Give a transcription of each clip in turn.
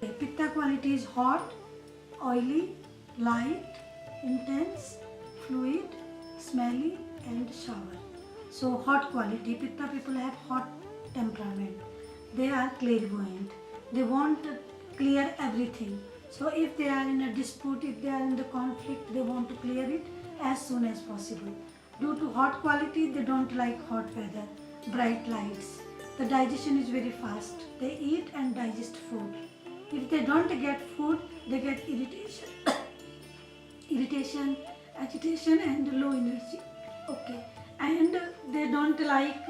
Pitta quality is hot, oily, light, intense, fluid, smelly and shower. So hot quality, Pitta people have hot temperament. They are clairvoyant. They want to clear everything. So if they are in a dispute, if they are in the conflict, they want to clear it as soon as possible. Due to hot quality, they don't like hot weather, bright lights. The digestion is very fast. They eat and digest food. If they don't get food, they get irritation, irritation, agitation and low energy. Okay. And they don't like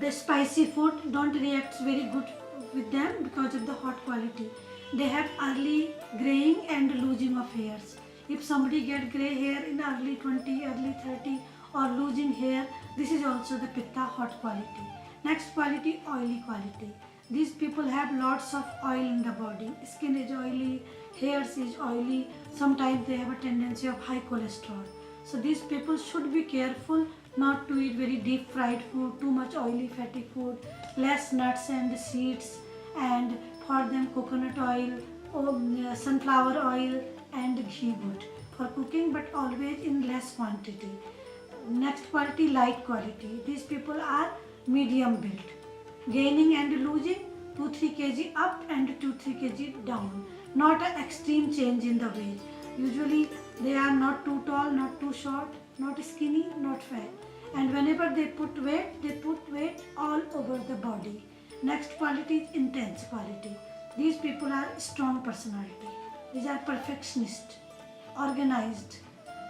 the spicy food, don't react very good with them because of the hot quality. They have early graying and losing of hairs. If somebody get gray hair in early 20, early 30 or losing hair, this is also the Pitta hot quality. Next quality, oily quality. These people have lots of oil in the body. Skin is oily, hairs is oily. Sometimes they have a tendency of high cholesterol. So these people should be careful not to eat very deep fried food, too much oily fatty food, less nuts and seeds, and for them coconut oil, sunflower oil and ghee good for cooking, but always in less quantity. Next quality, light quality. These people are medium built, gaining and losing 2-3 kg up and 2-3 kg down. Not an extreme change in the weight. Usually they are not too tall, not too short, not skinny, not fat. And whenever they put weight all over the body. Next quality is intense quality. These people are strong personality. These are perfectionist, organized,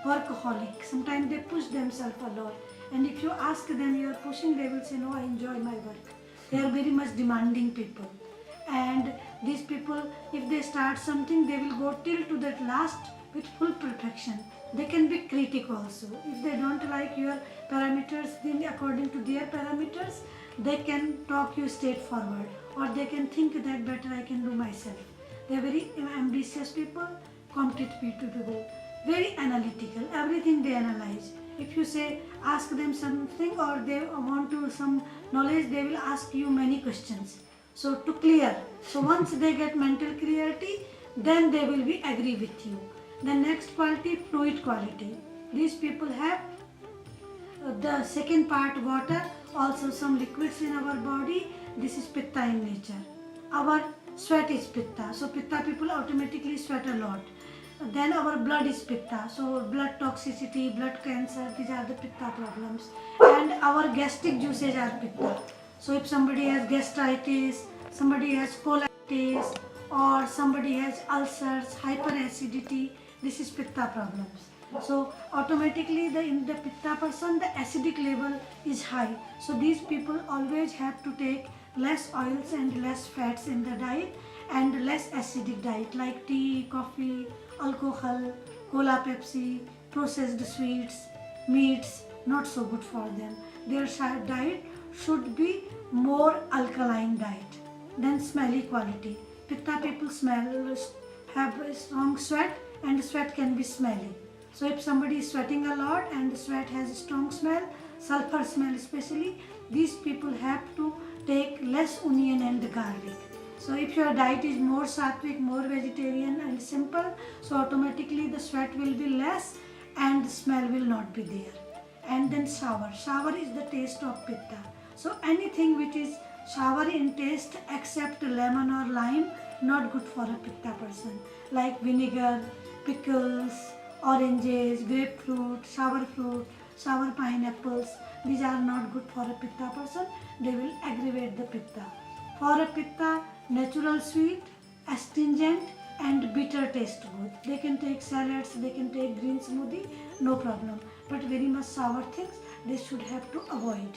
workaholic. Sometimes they push themselves a lot. And if you ask them, you are pushing, they will say, no, I enjoy my work. They are very much demanding people. And these people, if they start something, they will go till to that last with full perfection. They can be critical also. If they don't like your parameters, then according to their parameters, they can talk you straightforward, or they can think that better I can do myself. They are very ambitious people, competitive people, very analytical. Everything they analyze. If you say ask them something or they want to some knowledge, they will ask you many questions. So to clear. So once they get mental clarity, then they will be agree with you. The next quality, fluid quality. These people have the second part, water, also some liquids in our body. This is Pitta in nature. Our sweat is Pitta. So Pitta people automatically sweat a lot. Then our blood is Pitta. So blood toxicity, blood cancer, these are the Pitta problems. And our gastric juices are Pitta. So if somebody has gastritis, somebody has colitis, or somebody has ulcers, hyperacidity, this is Pitta problems. So automatically in the Pitta person, the acidic level is high. So these people always have to take less oils and less fats in the diet and less acidic diet like tea, coffee, alcohol, cola, Pepsi, processed sweets, meats, not so good for them. Their diet should be more alkaline diet. Then smelly quality. Pitta people have a strong sweat, and sweat can be smelly. So if somebody is sweating a lot and the sweat has a strong smell, sulfur smell especially, these people have to take less onion and garlic. So if your diet is more sattvic, more vegetarian and simple, so automatically the sweat will be less and the smell will not be there. And then sour. Sour is the taste of Pitta. So anything which is sour in taste except lemon or lime, not good for a Pitta person. Like vinegar, pickles, oranges, grapefruit, sour fruit, sour pineapples. These are not good for a Pitta person. They will aggravate the Pitta. For a Pitta, natural sweet, astringent and bitter taste good. They can take salads, they can take green smoothie, no problem. But very much sour things, they should have to avoid.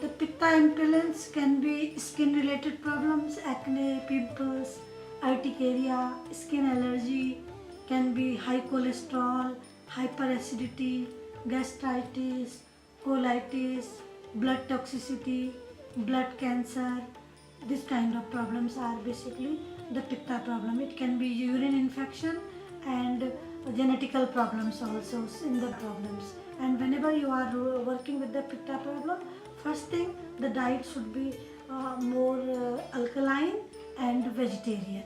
The Pitta imbalance can be skin related problems, acne, pimples, urticaria, skin allergy, can be high cholesterol, hyperacidity, gastritis, colitis, blood toxicity, blood cancer. This kind of problems are basically the Pitta problem. It can be urine infection and genetical problems also in the problems. And whenever you are working with the Pitta problem, first thing the diet should be more alkaline and vegetarian.